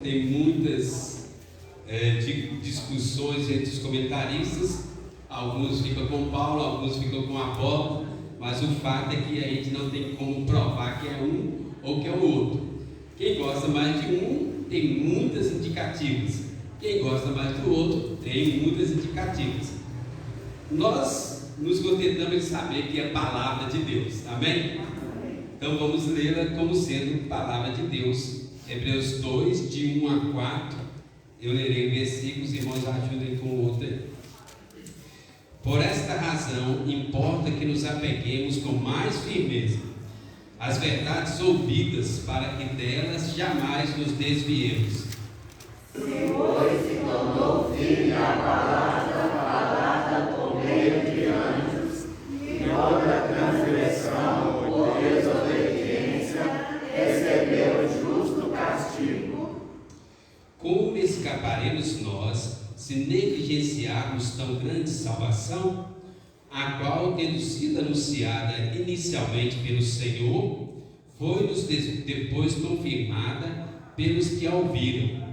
Tem muitas discussões entre os comentaristas, alguns ficam com Paulo, alguns ficam com Apolo, mas o fato é que a gente não tem como provar que é um ou que é o outro. Quem gosta mais de um tem muitas indicativas, quem gosta mais do outro tem muitas indicativas. Nós nos contentamos de saber que é a palavra de Deus, amém? Então vamos lê-la como sendo palavra de Deus. Hebreus 2, de 1 a 4, eu lerei versículos, irmãos, ajudem com o outro aí. Por esta razão, importa que nos apeguemos com mais firmeza às verdades ouvidas, para que delas jamais nos desviemos. Pois se tornou firme a palavra falada por meio de anjos, e toda transgressão ou desobediência recebeu justo castigo. Como escaparemos nós se negligenciarmos tão grande salvação, a qual, tendo sido anunciada inicialmente pelo Senhor, foi-nos depois confirmada pelos que a ouviram,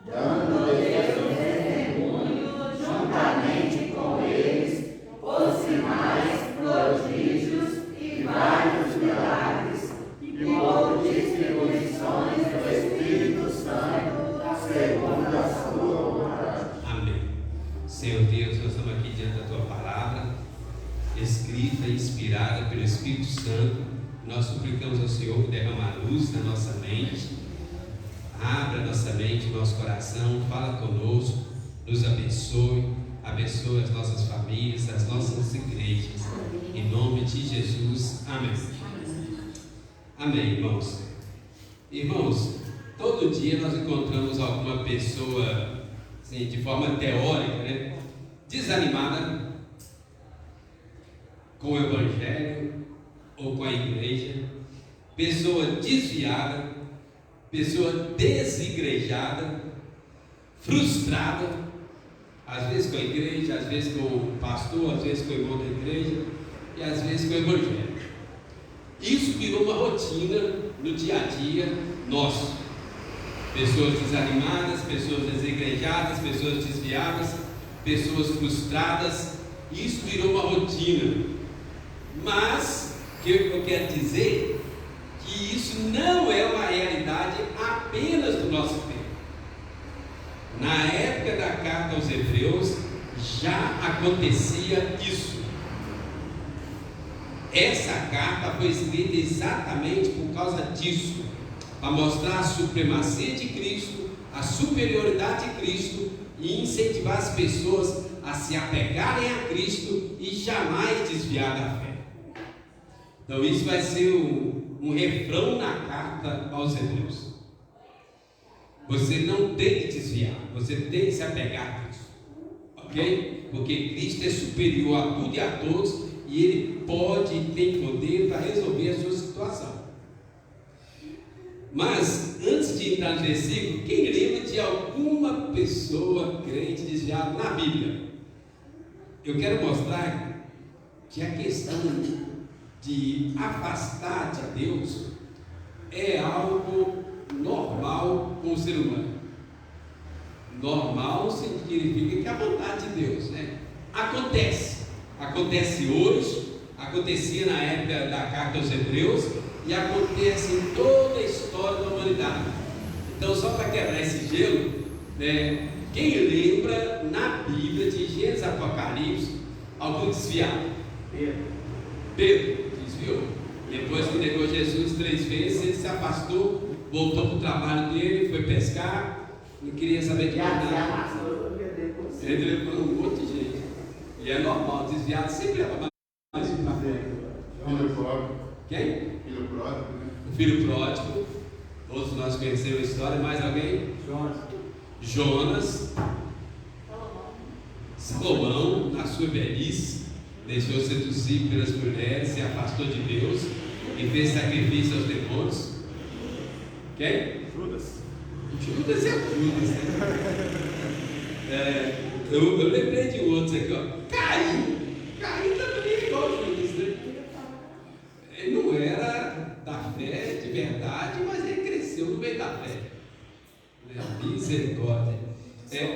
Dando Deus um testemunho juntamente com eles, por sinais, prodígios e vários milagres, e por distribuições do Espírito Santo, segundo a sua vontade. Amém. Senhor Deus, nós estamos aqui diante da Tua palavra, escrita e inspirada pelo Espírito Santo. Nós suplicamos ao Senhor que derrame a luz na nossa mente, abra nossa mente, nosso coração, fala conosco, nos abençoe, abençoe as nossas famílias, as nossas igrejas, em nome de Jesus, amém. Amém, irmãos. Irmãos, todo dia nós encontramos alguma pessoa, assim, de forma teórica, né, desanimada com o Evangelho ou com a igreja, pessoa desviada, pessoa desigrejada, frustrada, às vezes com a igreja, às vezes com o pastor, às vezes com a outra igreja e às vezes com o Evangelho. Isso virou uma rotina no dia a dia nosso. Pessoas desanimadas, pessoas desigrejadas, pessoas desviadas, pessoas frustradas. Isso virou uma rotina. Mas o que eu quero dizer é que isso não é uma realidade apenas do nosso tempo. Na época da carta aos Hebreus já acontecia isso. Essa carta foi escrita exatamente por causa disso, para mostrar a supremacia de Cristo, a superioridade de Cristo e incentivar as pessoas a se apegarem a Cristo e jamais desviar da fé. Então isso vai ser um refrão na carta aos Hebreus. Você não tem que desviar, você tem que se apegar a Cristo, ok? Porque Cristo é superior a tudo e a todos, e Ele pode e tem poder para resolver a sua situação. Mas antes de entrar no versículo, quem lembra de alguma pessoa crente desviada na Bíblia? Eu quero mostrar que a questão de afastar de Deus é algo normal com o ser humano. Normal significa que é a vontade de Deus, né? Acontece hoje, acontecia na época da carta aos Hebreus e acontece em toda a história da humanidade. Então, só para quebrar esse gelo, né, quem lembra na Bíblia de Gênesis, Apocalipse, algum desviado? Pedro desviou. Depois que negou Jesus 3 vezes, ele se afastou, voltou para o trabalho dele, foi pescar, não queria saber de nada. Ele levou um monte de gente. E é normal, desviado sempre leva mais um para frente. Filho pródigo. Quem? Filho pródigo, né? O filho pródigo. Todos nós conhecemos a história. Mais alguém? Jonas. Salomão, na sua velhice, deixou seduzir pelas mulheres, se afastou de Deus e fez sacrifício aos demônios. Quem? Judas é Judas, né? Eu lembrei de outros aqui, ó. Caim também é igual a Judas, né? Ele não era da fé de verdade, mas ele cresceu no meio da fé. misericórdia.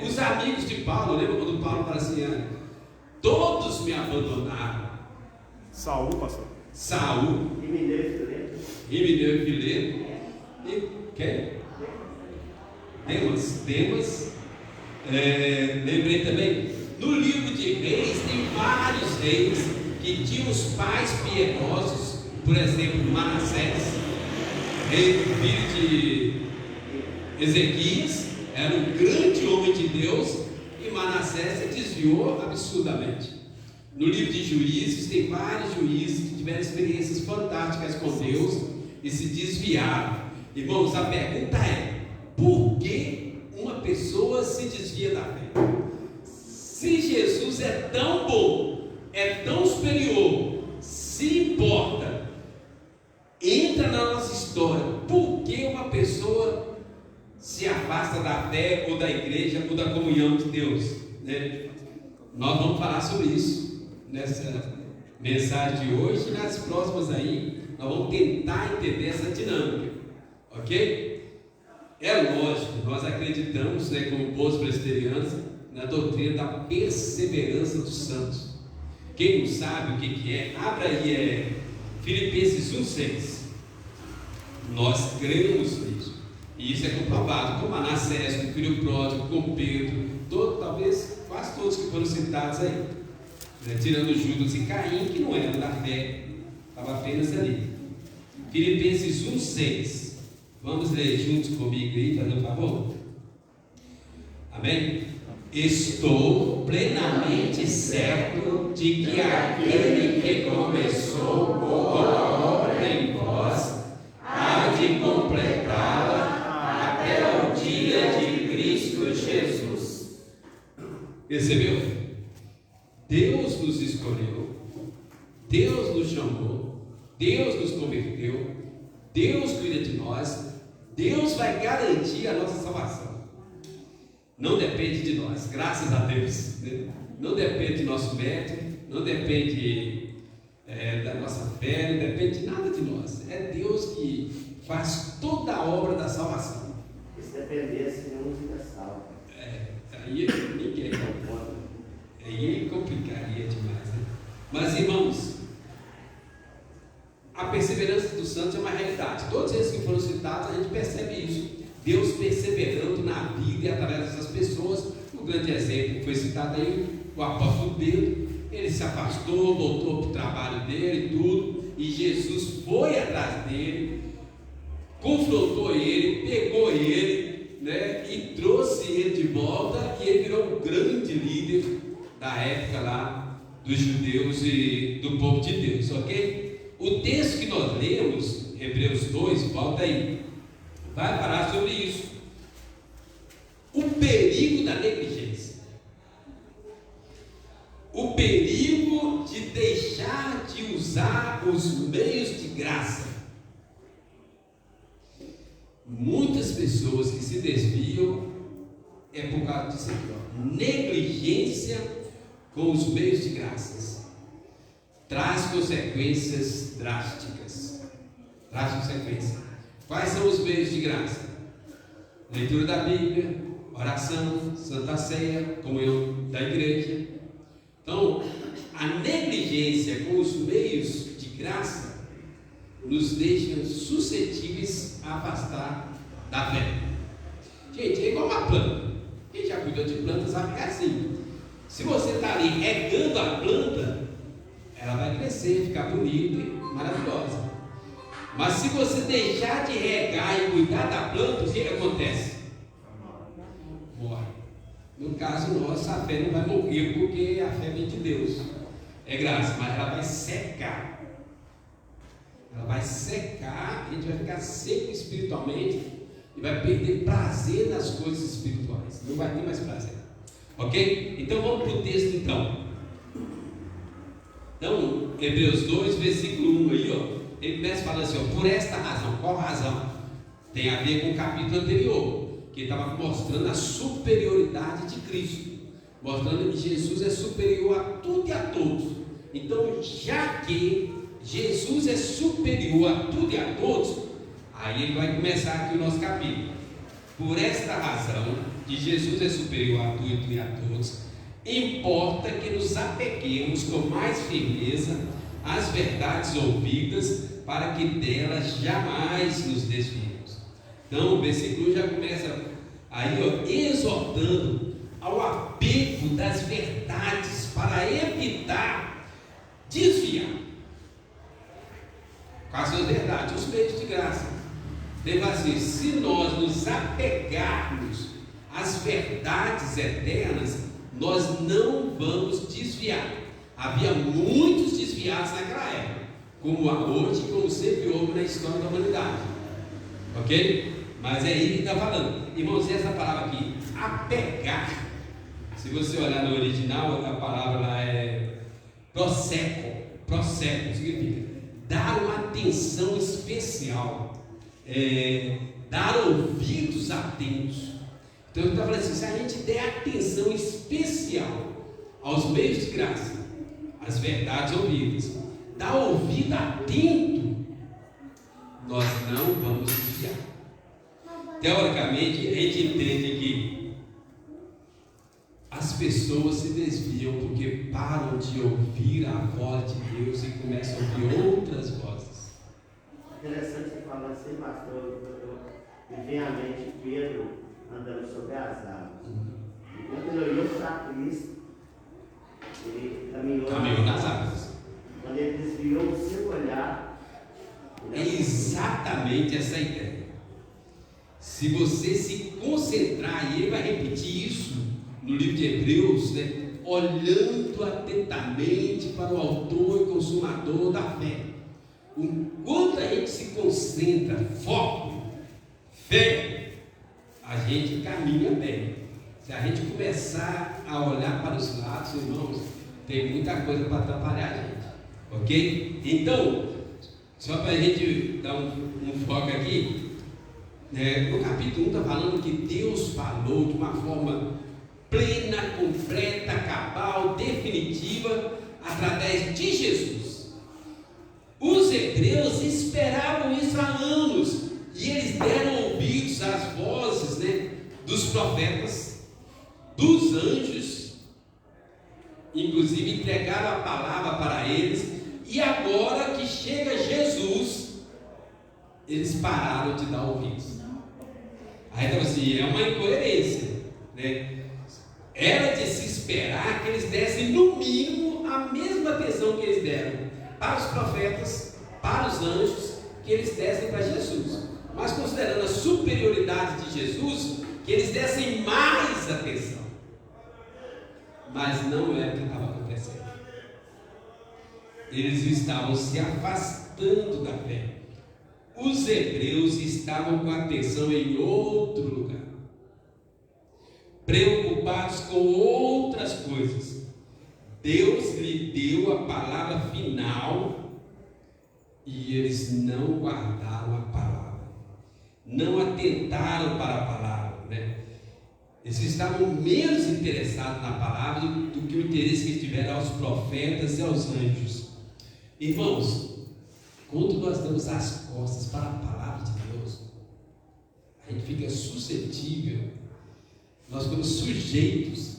Os amigos de Paulo, lembra quando Paulo fala assim: todos me abandonaram. Saul, pastor. Saul, Himeneu e Fileto, e quem? Demas. Lembrei também, no livro de Reis tem vários reis que tinham os pais piedosos. Por exemplo, Manassés, rei filho de Ezequias, era um grande homem de Deus, e Manassés se desviou absurdamente. No livro de Juízes tem vários juízes que tiveram experiências fantásticas com Deus e se desviaram. Irmãos, a pergunta é: por que uma pessoa se desvia da fé? Se Jesus é tão bom, é tão superior, se importa, entra na nossa história, por que uma pessoa se afasta da fé ou da igreja ou da comunhão de Deus, né? Nós vamos falar sobre isso nessa mensagem de hoje e nas próximas aí. Nós vamos tentar entender essa dinâmica, ok? É lógico, nós acreditamos, né, como bons presbiterianos, na doutrina da perseverança dos santos. Quem não sabe o que é, abra aí Filipenses 1,6. Nós cremos nisso, e isso é comprovado com Manassés, com o filho pródigo, com Pedro, talvez quase todos que foram citados aí, né, tirando Judas e Caim, que não eram da fé, estava apenas ali. Filipenses 1,6. Vamos ler juntos comigo aí, fazendo um favor? Amém? Estou plenamente certo de que aquele que começou boa obra em vós há de completá-la até o dia de Cristo Jesus. Percebeu? Deus nos escolheu, Deus nos chamou, Deus nos converteu, Deus cuida de nós, Deus vai garantir a nossa salvação. Não depende de nós, graças a Deus, né? Não depende do nosso mérito, não depende da nossa fé, não depende de nada de nós. É Deus que faz toda a obra da salvação. Se dependesse, nenhum seria salvo. Aí ninguém concorda. Aí complicaria demais, né? Mas, irmãos, a perseverança dos santos é uma realidade. Todos esses que foram citados, a gente percebe isso. Deus perseverando na vida e através dessas pessoas. Um grande exemplo que foi citado aí, o apóstolo Pedro. Ele se afastou, voltou para o trabalho dele e tudo, e Jesus foi atrás dele, confrontou ele, pegou ele, né, e trouxe ele de volta, e ele virou um grande líder da época lá dos judeus e do povo de Deus, ok? O texto que nós lemos, Hebreus 2, volta aí, vai falar sobre isso. O perigo da negligência, o perigo de deixar de usar os meios de graça. Muitas pessoas que se desviam é por causa disso aqui, ó. Negligência com os meios de graças traz consequências drásticas. Traz consequências. Quais são os meios de graça? Leitura da Bíblia, oração, Santa Ceia, comunhão da igreja. Então, a negligência com os meios de graça nos deixa suscetíveis a afastar da fé. Gente, é igual uma planta. Quem já cuidou de planta sabe que é assim. Se você está ali regando a planta, ela vai crescer, ficar bonita e maravilhosa. Mas se você deixar de regar e cuidar da planta, o que acontece? Morre. No caso nosso, a fé não vai morrer porque a fé vem de Deus. É graça, mas ela vai secar. Ela vai secar, a gente vai ficar seco espiritualmente e vai perder prazer nas coisas espirituais. Não vai ter mais prazer. Ok? Então vamos para o texto então. Então, Hebreus 2, versículo 1 aí, ó. Ele começa falando assim, ó, por esta razão. Qual razão? Tem a ver com o capítulo anterior, que ele estava mostrando a superioridade de Cristo, mostrando que Jesus é superior a tudo e a todos. Então, já que Jesus é superior a tudo e a todos, aí ele vai começar aqui o nosso capítulo. Por esta razão, que Jesus é superior a tudo e a todos, importa que nos apeguemos com mais firmeza às verdades ouvidas, para que delas jamais nos desviemos. Então o versículo já começa aí, exortando ao apego das verdades, para evitar desviar com as suas verdades, os meios de graça. Lembra assim: se nós nos apegarmos às verdades eternas, nós não vamos desviar. Havia muitos desviados naquela época, como há hoje, como sempre houve na história da humanidade, ok? Mas é ele que está falando, irmãos. Essa palavra aqui, apegar, se você olhar no original, a palavra lá é proseco, significa dar uma atenção especial, dar ouvidos atentos. Então ele está falando assim: se a gente der atenção especial aos meios de graça, às verdades ouvidas, dar ouvido atento, nós não vamos desviar. Teoricamente, a gente entende que as pessoas se desviam porque param de ouvir a voz de Deus e começam a ouvir outras vozes. Interessante você falar assim, pastor. Me vem à mente Pedro andando sobre as águas. Quando ele olhou para Cristo, ele caminhou nas águas. Quando ele desviou o seu olhar, é exatamente essa ideia. Se você se concentrar, e ele vai repetir isso no livro de Hebreus, né? Olhando atentamente para o autor e consumador da fé. Enquanto a gente se concentra, foco, fé, a gente caminha bem. Se a gente começar a olhar para os lados, irmãos, tem muita coisa para atrapalhar a gente, ok? Então, só para a gente dar um foco aqui, no capítulo 1 está falando que Deus falou de uma forma plena, completa, cabal, definitiva, através de Jesus. Os hebreus esperavam isso há anos, e eles deram ouvidos às vozes, dos profetas, dos anjos, inclusive entregaram a palavra para eles, e agora que chega Jesus, eles pararam de dar ouvidos. Aí então assim, é uma incoerência, Era de se esperar que eles dessem no mínimo a mesma atenção que eles deram para os profetas, para os anjos, que eles dessem para Jesus. Mas considerando a superioridade de Jesus, que eles dessem mais atenção. Mas não é o que estava acontecendo. Eles estavam se afastando da fé. Os hebreus estavam com a atenção em outro lugar, preocupados com outras coisas. Deus lhe deu a palavra final e eles não guardaram a palavra, não atentaram para a palavra, Eles estavam menos interessados na palavra do que o interesse que eles tiveram aos profetas e aos anjos. Irmãos, quando nós damos as costas para a palavra de Deus, a gente fica suscetível, nós ficamos sujeitos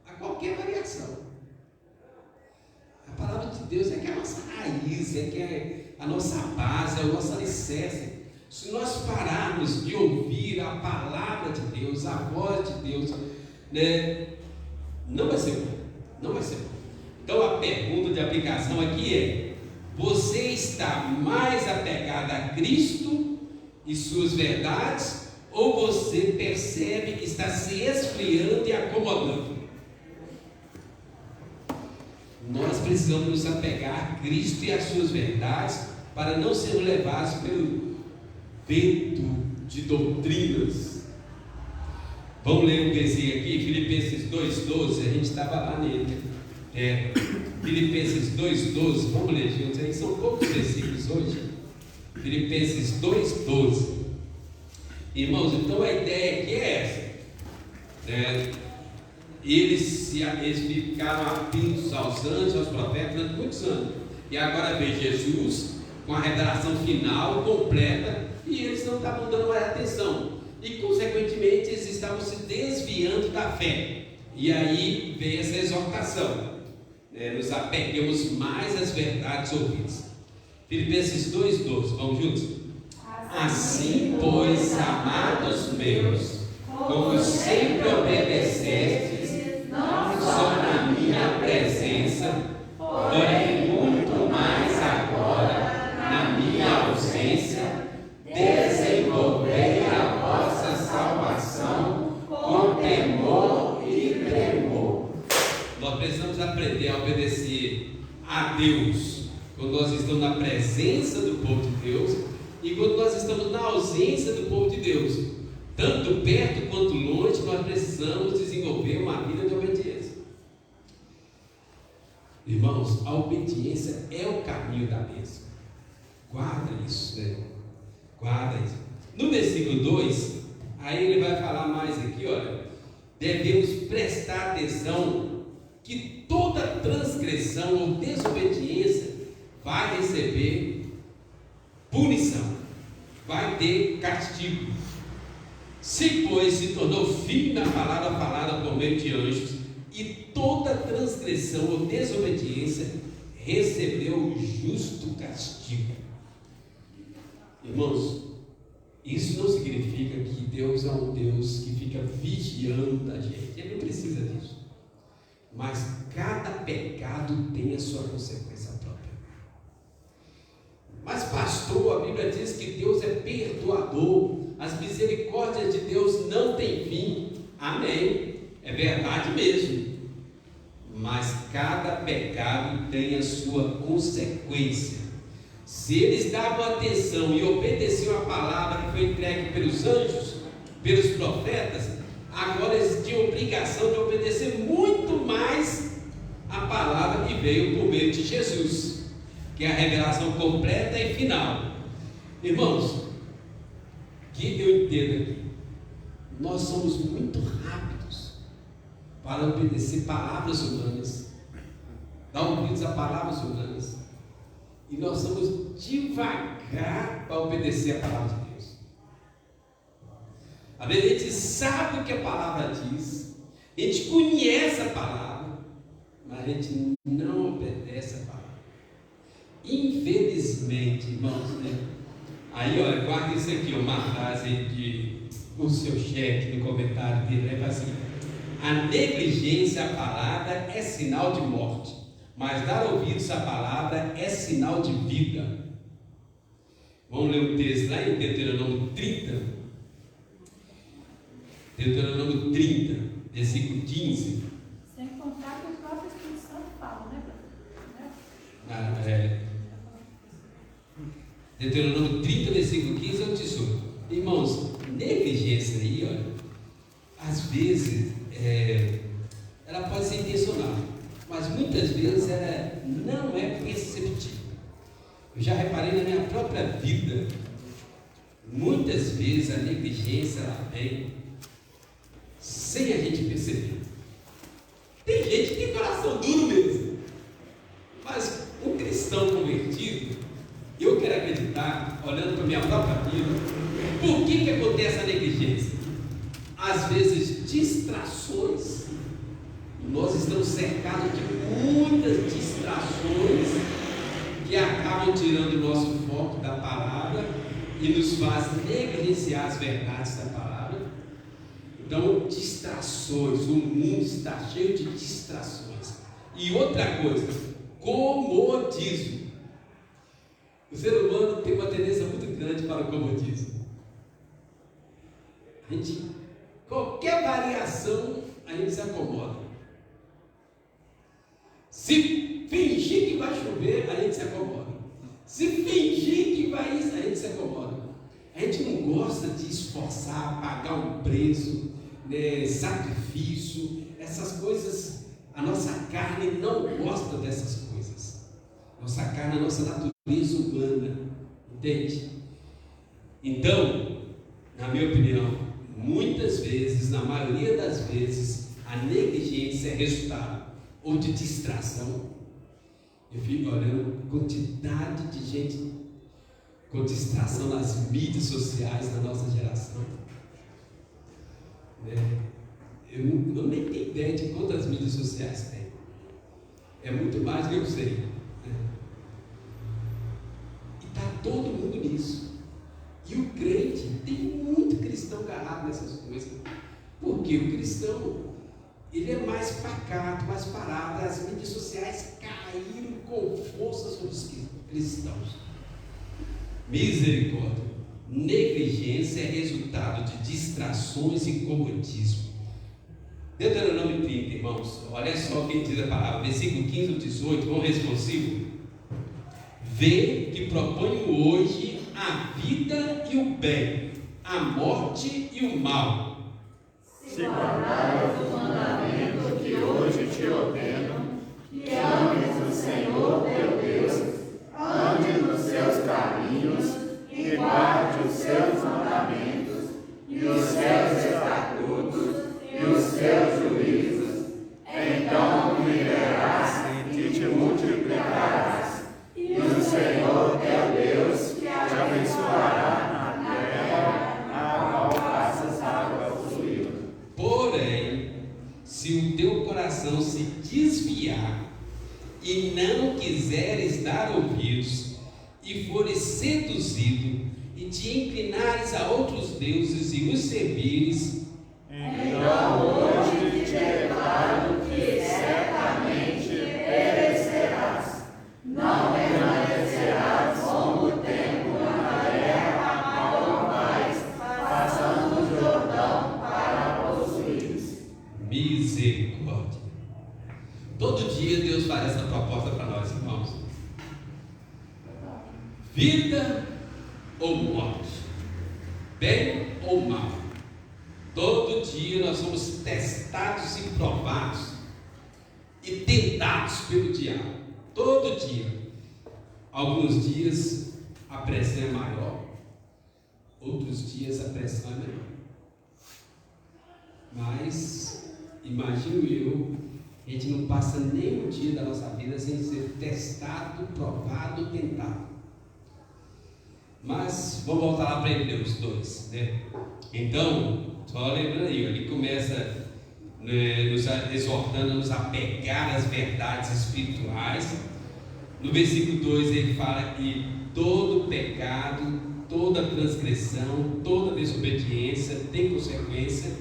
a qualquer variação. A palavra de Deus é que é a nossa raiz, é que é a nossa base, é o nosso alicerce. Se nós pararmos de ouvir a palavra de Deus, a voz de Deus, não vai ser bom, não vai ser bom. Então a pergunta de aplicação aqui é: você está mais apegado a Cristo e suas verdades, ou você percebe que está se esfriando e acomodando? Nós precisamos nos apegar a Cristo e às suas verdades para não sermos levados pelo vento de doutrinas. Vamos ler um versículo aqui, Filipenses 2,12, a gente estava lá nele. Filipenses 2,12, vamos ler juntos aí, são poucos versículos hoje. Filipenses 2,12. Irmãos, então a ideia aqui é essa, eles ficaram atentos aos anjos, aos profetas durante muitos anos, e agora vem Jesus com a revelação final, completa, e eles não estavam dando mais atenção. e consequentemente eles estavam se desviando da fé. E aí vem essa exortação, nos apeguemos mais às verdades ouvidas. Filipenses 2:12, vamos juntos? Assim, pois, amados meus, como sempre obedecestes, não só na minha presença, porém muito mais agora, na minha ausência, desenvolvei a vossa salvação com temor e tremor. Nós precisamos aprender a obedecer a Deus quando nós estamos na presença do povo de Deus e quando nós estamos na ausência do povo de Deus. Tanto perto quanto longe, nós precisamos desenvolver uma vida de obediência. Irmãos, a obediência é o caminho da bênção. Guarda isso, Guarda isso. No versículo 2, aí ele vai falar mais aqui, olha. Devemos prestar atenção que toda transgressão ou desobediência vai receber punição, vai ter castigo. Se, pois, se tornou firme na palavra falada por meio de anjos, e toda transgressão ou desobediência recebeu o justo castigo. Irmãos, isso não significa que Deus é um Deus que fica vigiando a gente. Ele não precisa disso. Mas cada pecado tem a sua consequência própria. Mas pastor, a Bíblia diz que Deus é perdoador. As misericórdias de Deus não têm fim. Amém. É verdade mesmo. Mas cada pecado tem a sua consequência. Se eles davam atenção e obedeciam a palavra que foi entregue pelos anjos, pelos profetas, agora eles tinham obrigação de obedecer muito mais a palavra que veio por meio de Jesus, que é a revelação completa e final. Irmãos, que eu entenda aqui, nós somos muito rápidos para obedecer palavras humanas, dar ouvidos a palavras humanas, e nós somos devagar para obedecer a palavra de Deus. Às vezes a gente sabe o que a palavra diz, a gente conhece a palavra, mas a gente não obedece a palavra. Infelizmente, irmãos, Aí, olha, guarda isso aqui, uma frase de o seu chefe no comentário dele, é assim: a negligência à palavra é sinal de morte, mas dar ouvidos à palavra é sinal de vida. Vamos ler um texto lá em Deuteronômio 30. Deuteronômio 30, versículo 15. Sem contar que o próprio Espírito Santo fala, né? Deuteronômio 30, versículo 15 é o tesouro. Irmãos, negligência aí, olha, às vezes ela pode ser intencional, mas muitas vezes ela não é perceptível. Eu já reparei na minha própria vida, muitas vezes a negligência ela vem sem a gente perceber. Tem gente que tem coração duro mesmo, mas um cristão convertido, eu quero acreditar, olhando para a minha própria vida, por que acontece a negligência? Às vezes, distrações. Nós estamos cercados de muitas distrações que acabam tirando o nosso foco da palavra e nos faz negligenciar as verdades da palavra. Então, distrações, o mundo está cheio de distrações. E outra coisa, comodismo. O ser humano tem uma tendência muito grande para o comodismo. Qualquer variação, a gente se acomoda. Se fingir que vai chover, a gente se acomoda. Se fingir que vai isso, a gente se acomoda. A gente não gosta de esforçar, pagar um preço, sacrifício, essas coisas. A nossa carne não gosta dessas coisas. Nossa carne, a nossa natureza humana, entende? Então, na minha opinião, muitas vezes, na maioria das vezes, a negligência é resultado ou de distração. Eu fico olhando a quantidade de gente com distração nas mídias sociais da nossa geração. né? Eu nem tenho ideia de quantas mídias sociais tem. É muito mais do que eu sei, né? E está todo mundo nisso. E o crente, tem muito cristão agarrado nessas coisas. Porque o cristão, ele é mais pacato, mais parado. As mídias sociais caíram com força sobre os cristãos. Misericórdia. Negligência é resultado de distrações e comodismo. Deuteronômio 30, irmãos, olha só o que diz a palavra, versículo 15 ao 18, vamos responsivo. Vê que proponho hoje a vida e o bem, a morte e o mal. Se guardares o mandamento que hoje te ordeno, que ames o Senhor teu Deus, ande nos seus caminhos e guarde os seus mandamentos e os seus estatutos e os seus juízos, então viverás e te multiplicarás, e o Senhor teu Deus te abençoará na terra a qual passas água fluida. Porém, se o teu coração se desviar e não quiseres dar ouvidos, e fores seduzido, e te inclinares a outros deuses e os servires, então hoje te declaro que certamente perecerás, não permanecerás longo tempo na terra a qual vais, passando o Jordão para possuires. misericórdia. Todo dia Deus faz essa proposta para nós, irmãos. Vida ou morte, bem ou mal. Todo dia nós somos testados e provados e tentados pelo diabo. Todo dia. Alguns dias a pressão é maior, outros dias a pressão é menor. Mas imagino eu, a gente não passa nem um dia da nossa vida sem ser testado, provado, tentado. Mas vamos voltar lá para Hebreus 2, né? Então, só lembrando aí, ele começa, né, nos exortando a nos apegar às verdades espirituais. No versículo 2 ele fala que todo pecado, toda transgressão, toda desobediência tem consequência.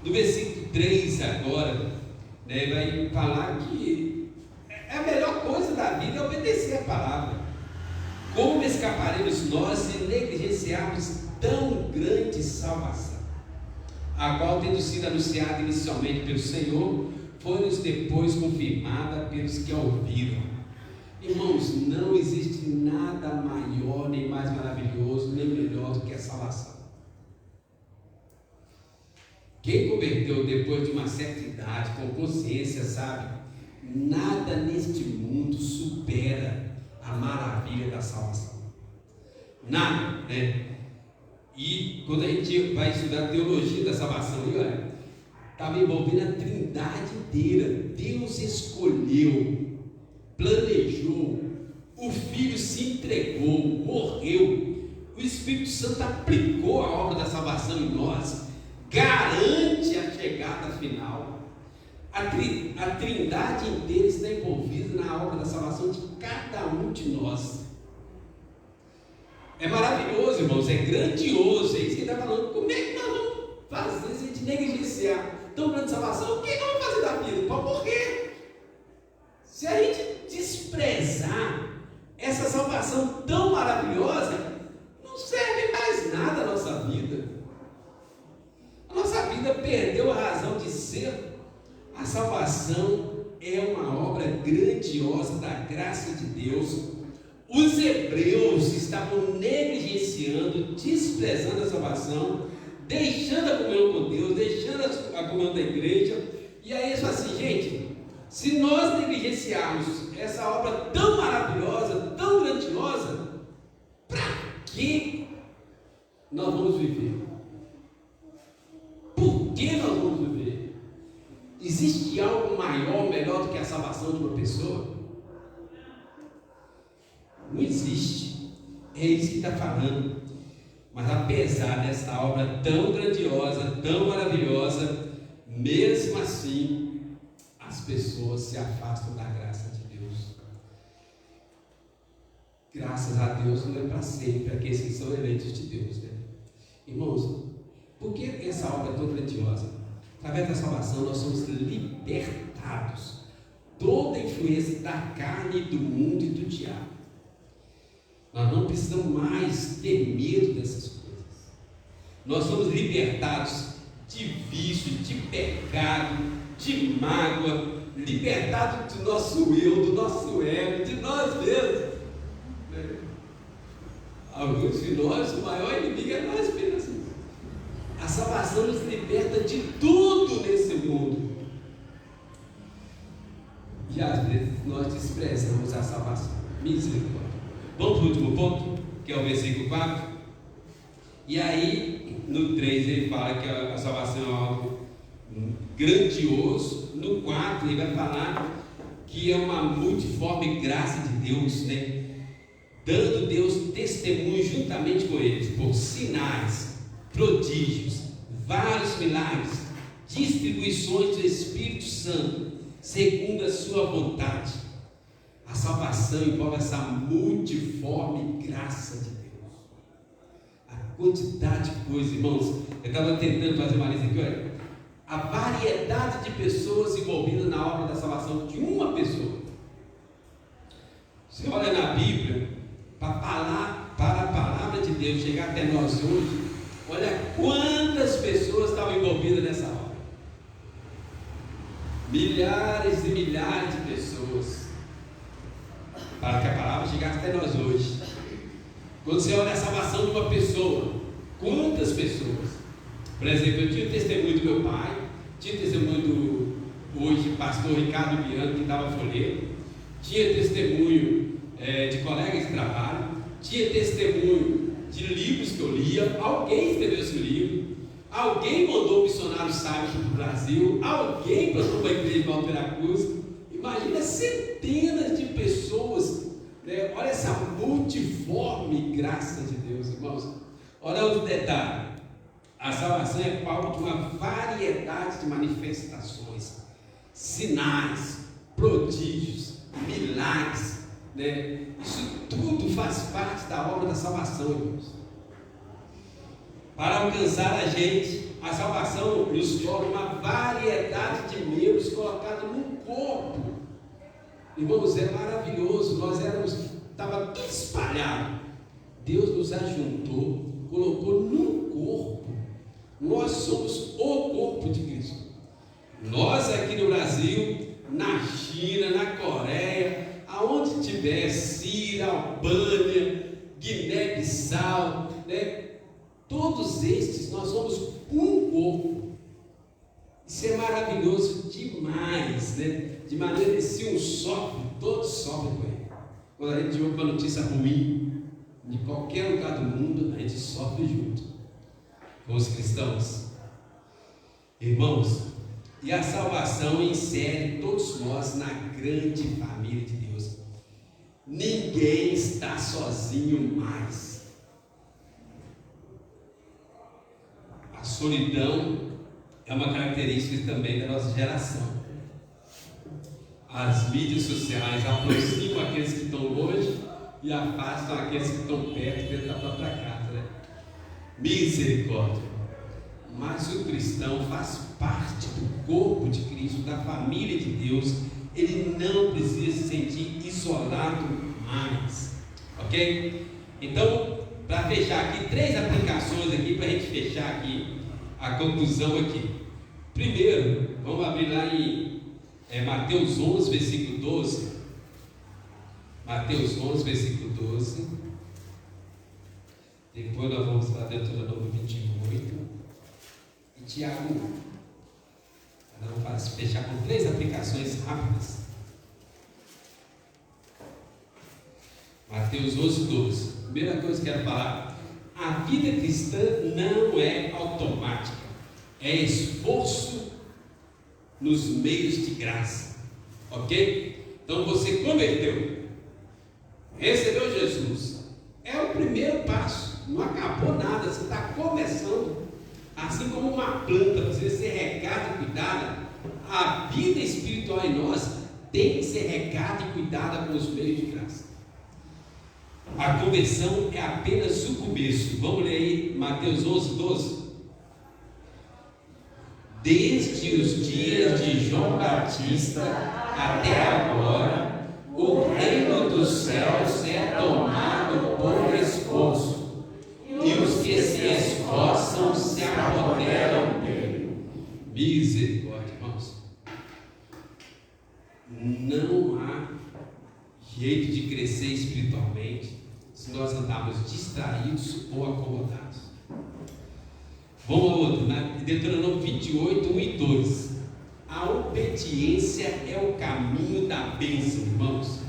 No versículo 3 agora, né, vai falar que a melhor coisa da vida é obedecer a palavra. Como escaparemos nós se negligenciarmos tão grande salvação, a qual, tendo sido anunciada inicialmente pelo Senhor, foi-nos depois confirmada pelos que a ouviram? Irmãos, não existe nada maior, nem mais maravilhoso, nem melhor do que a salvação. Quem converteu depois de uma certa idade, com consciência, sabe, nada neste mundo supera a maravilha da salvação. Nada, né? E quando a gente vai estudar a teologia da salvação, estava envolvendo a trindade inteira. Deus escolheu, planejou, o Filho se entregou, morreu, o Espírito Santo aplicou a obra da salvação em nós, garante a chegada final. A trindade inteira está envolvida na obra da salvação de cada um de nós. É maravilhoso, irmãos, é grandioso, é isso que ele está falando. Como é que nós vamos fazer se a gente negligenciar tão grande salvação? O que nós vamos fazer da vida? Para morrer. Se a gente desprezar essa salvação tão maravilhosa, não serve mais nada a nossa vida. A nossa vida perdeu a razão de ser. A salvação é uma obra grandiosa da graça de Deus. Os hebreus estavam negligenciando, desprezando a salvação, deixando a comunhão com Deus, deixando a comunhão da igreja. E aí eles falam assim, gente, se nós negligenciarmos essa obra tão maravilhosa, tão grandiosa, para que nós vamos viver? Por que nós vamos viver? Existe algo maior, melhor do que a salvação de uma pessoa? Não existe. É isso que está falando. Mas apesar dessa obra tão grandiosa, tão maravilhosa, mesmo assim, as pessoas se afastam da graça de Deus. Graças a Deus não é para sempre, aqueles que são eleitos de Deus, né? Irmãos, por que essa obra é tão grandiosa? Através da salvação nós somos libertados toda a influência da carne, do mundo e do diabo. Nós não precisamos mais ter medo dessas coisas. Nós somos libertados de vício, de pecado, de mágoa, libertados do nosso eu, do nosso ego, de nós mesmos. Alguns de nós, o maior inimigo é nós mesmos. A salvação nos liberta de tudo nesse mundo. E às vezes nós desprezamos a salvação. Misericórdia. Vamos para o último ponto, que é o versículo 4. E aí, no 3 ele fala que a salvação é algo grandioso. No 4 ele vai falar que é uma multiforme graça de Deus, né? Dando Deus testemunho juntamente com eles, por sinais, prodígios, vários milagres, distribuições do Espírito Santo, segundo a sua vontade. A salvação envolve essa multiforme graça de Deus. A quantidade de coisas, irmãos. Eu estava tentando fazer uma lista aqui, olha. A variedade de pessoas envolvidas na obra da salvação de uma pessoa. Você olha na Bíblia, para a palavra de Deus chegar até nós hoje, olha quantas pessoas estavam envolvidas nessa obra. Milhares e milhares de pessoas, para que a palavra chegasse até nós hoje. Quando você olha a salvação de uma pessoa, quantas pessoas? Por exemplo, eu tinha o testemunho do meu pai, tinha o testemunho do hoje pastor Ricardo Biano, que estava folheiro, tinha testemunho de colegas de trabalho, tinha testemunho de livros que eu lia. Alguém escreveu esse livro, alguém mandou um missionário sábio para o Brasil, alguém plantou uma igreja em Valveracruz. Imagina centenas de pessoas, né? Olha essa multiforme graça de Deus, irmãos. Olha outro detalhe: a salvação é palco de uma variedade de manifestações, sinais, prodígios, milagres, né? Isso tudo faz parte da obra da salvação, irmãos. Para alcançar a gente, a salvação nos torna uma variedade de membros colocados num corpo. Irmãos, é maravilhoso. Nós estava tudo espalhado. Deus nos ajuntou, colocou num corpo. Nós somos o corpo de Cristo. Nós aqui no Brasil, na China, na Coreia, aonde tiver, Síria, Albânia, Guiné-Bissau, né? Todos estes, nós somos um corpo. Isso é maravilhoso demais, né? De maneira que se um sofre, todos sofrem com ele. Quando a gente ouve uma notícia ruim, de qualquer lugar do mundo, a gente sofre junto com os cristãos. Irmãos, e a salvação insere todos nós na grande família de Deus. Ninguém está sozinho mais. A solidão é uma característica também da nossa geração. As mídias sociais aproximam aqueles que estão longe e afastam aqueles que estão perto dentro da própria casa, né? Misericórdia. Mas o cristão faz parte do corpo de Cristo, da família de Deus. Ele não precisa se sentir isolado mais, ok? Então, para fechar aqui, 3 aplicações aqui para a gente fechar aqui a conclusão aqui. Primeiro, vamos abrir lá em Mateus 11, versículo 12. Mateus 11, versículo 12. Depois nós vamos para Deuteronômio 28 e Tiago 1. Nós vamos fechar com 3 aplicações rápidas. Mateus 11, 12. Primeira coisa que eu quero falar: a vida cristã não é automática, é esforço nos meios de graça, ok? Então você converteu, recebeu Jesus, é o primeiro passo. Não acabou nada, você está começando. Assim como uma planta precisa ser regada e cuidada, a vida espiritual em nós tem que ser regada e cuidada com os meios de graça. A conversão é apenas o começo. Vamos ler aí Mateus 11, 12. Desde os dias de João Batista até agora, o reino dos céus é tomado por esforço, e os que se esforçam se apoderam dele. Misericórdia, irmãos. Não há jeito de crescer espiritualmente se nós andarmos distraídos ou acomodados. Vamos ao outro, né? Deuteronômio 28, 1 e 2. A obediência é o caminho da bênção, irmãos.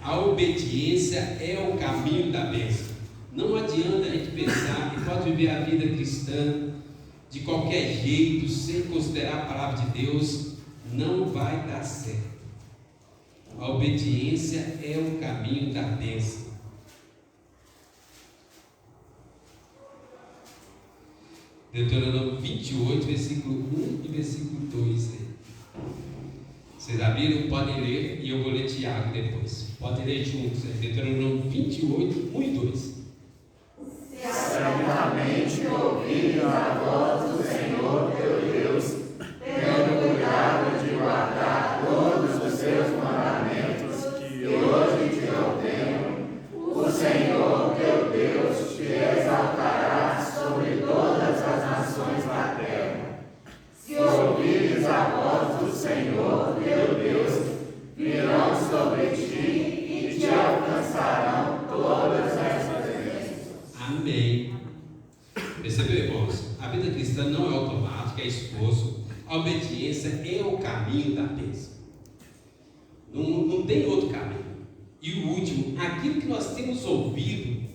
A obediência é o caminho da bênção. Não adianta a gente pensar que pode viver a vida cristã de qualquer jeito, sem considerar a palavra de Deus. Não vai dar certo. A obediência é o caminho da bênção. Deuteronômio 28, versículo 1 e versículo 2. Vocês abriram? Podem ler, e eu vou ler Tiago depois. Podem ler juntos. Deuteronômio 28, 1 e 2. Certamente ouvi a voz do Senhor teu Deus, tendo cuidado de guardar todos os seus mandamentos que hoje te ordeno. O Senhor teu Deus te exaltará sobre todas as nações da terra. Se ouvires a voz do Senhor teu Deus, virão sobre ti e te alcançarão todas essas bênçãos. Amém. Percebeu, irmãos? A vida cristã não é automática, é esforço. A obediência é o caminho da bênção. Não tem outro caminho. E o último, aquilo que nós temos ouvido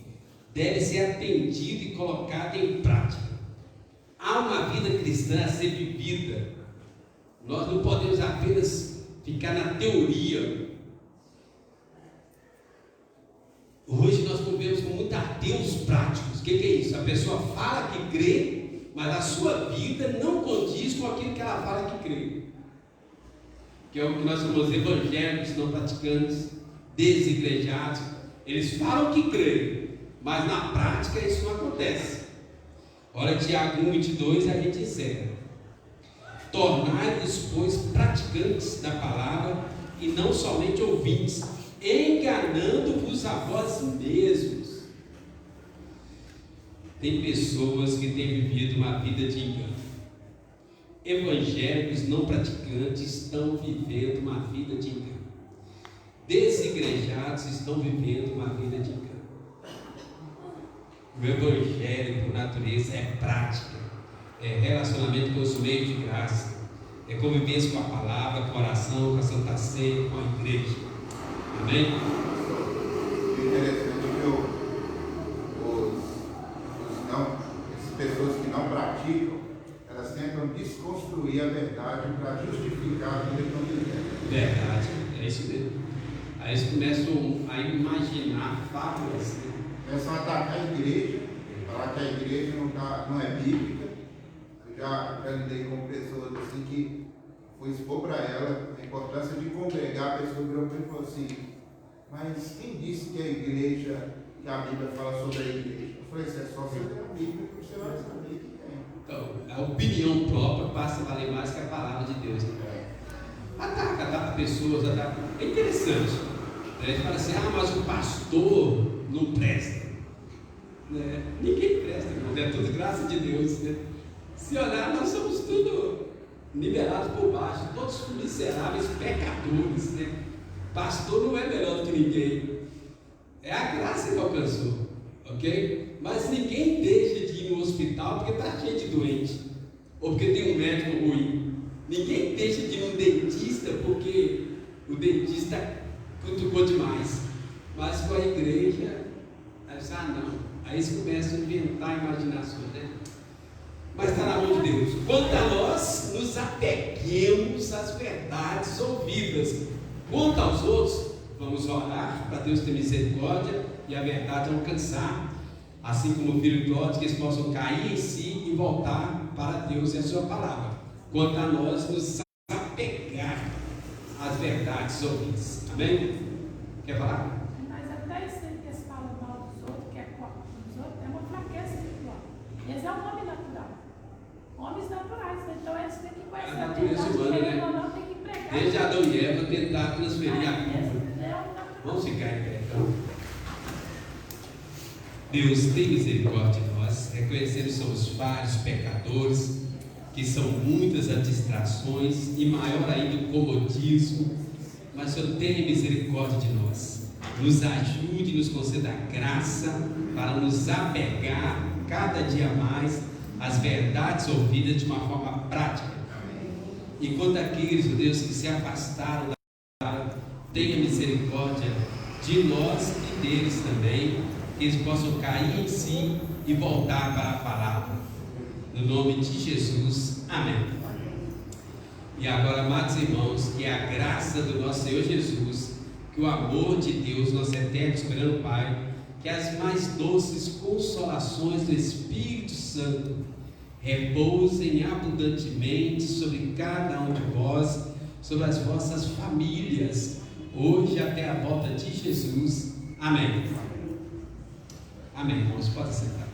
deve ser atendido e colocado em prática. Há uma vida cristã a ser vivida. Nós não podemos apenas ficar na teoria. Hoje nós convivemos com muitos ateus práticos. O que é isso? A pessoa fala que crê, mas a sua vida não condiz com aquilo que ela fala que crê. Que é o que nós chamamos de evangélicos não praticantes, desigrejados. Eles falam que creem, mas na prática isso não acontece. Olha Tiago 1:22, a gente encerra. Tornai-vos, pois, praticantes da palavra e não somente ouvintes, enganando-vos a vós mesmos. Tem pessoas que têm vivido uma vida de engano. Evangélicos não praticantes estão vivendo uma vida de engano. Desigrejados estão vivendo uma vida de engano. O evangelho, por natureza, é prática, é relacionamento com os meios de graça, é convivência com a palavra, com a oração, com a Santa Ceia, com a igreja. Amém? O interessante é que essas pessoas que não praticam, elas tentam desconstruir a verdade para justificar a vida que estão vivendo. Verdade, é isso mesmo. Aí eles começam a imaginar fábulas. Começam a atacar a igreja, falar que a igreja não é bíblica. Eu já lidei com pessoas assim que fui expor para ela a importância de congregar. A pessoa virou para mim e falou assim: mas quem disse que a igreja, que a Bíblia fala sobre a igreja? Eu falei: isso é só você ler a Bíblia que você vai saber que tem. Então, a opinião própria passa a valer mais que a palavra de Deus. Né? Ataca pessoas, ataca. É interessante. A gente fala assim: mas o pastor não presta. Né? Ninguém presta, irmão. É tudo graça de Deus. Né? Se olhar, nós somos tudo nivelados por baixo, todos miseráveis, pecadores. Né? Pastor não é melhor do que ninguém. É a graça que alcançou. Ok? Mas ninguém deixa de ir no hospital porque está cheio de doente. Ou porque tem um médico ruim. Ninguém deixa de ir no dentista porque o dentista cutucou demais. Mas com a igreja, não. Aí eles começam a inventar imaginações, né? Mas está na mão de Deus. Quanto a nós, nos apeguemos às verdades ouvidas. Quanto aos outros, vamos orar para Deus ter misericórdia e a verdade alcançar assim como o filho pródigo, que eles possam cair em si e voltar para Deus e a sua palavra. Quanto a nós, nos apegar às verdades ouvidas. Amém? Quer falar? Mas até isso aí que eles falam mal dos outros, que é copo dos outros, é uma fraqueza espiritual. Eles é um homem natural. Homens naturais, então eles têm que conhecer a natureza humana, né? Ou não, tem que pregar. Desde Adão e Eva tentar transferir a culpa. É um natural. Vamos ficar em pé, então. Deus tem misericórdia de nós, reconhecendo que somos vários pecadores, que são muitas as distrações e maior ainda o comodismo, mas o Senhor tenha misericórdia de nós, nos ajude, nos conceda graça para nos apegar cada dia mais às verdades ouvidas de uma forma prática. E quanto àqueles, meu Deus, que se afastaram da palavra, tenha misericórdia de nós e deles também, que eles possam cair em si e voltar para a palavra. No nome de Jesus, amém. E agora, amados irmãos, que a graça do nosso Senhor Jesus, que o amor de Deus, nosso eterno soberano Pai, que as mais doces consolações do Espírito Santo repousem abundantemente sobre cada um de vós, sobre as vossas famílias, hoje até a volta de Jesus. Amém. Amém, irmãos, pode sentar.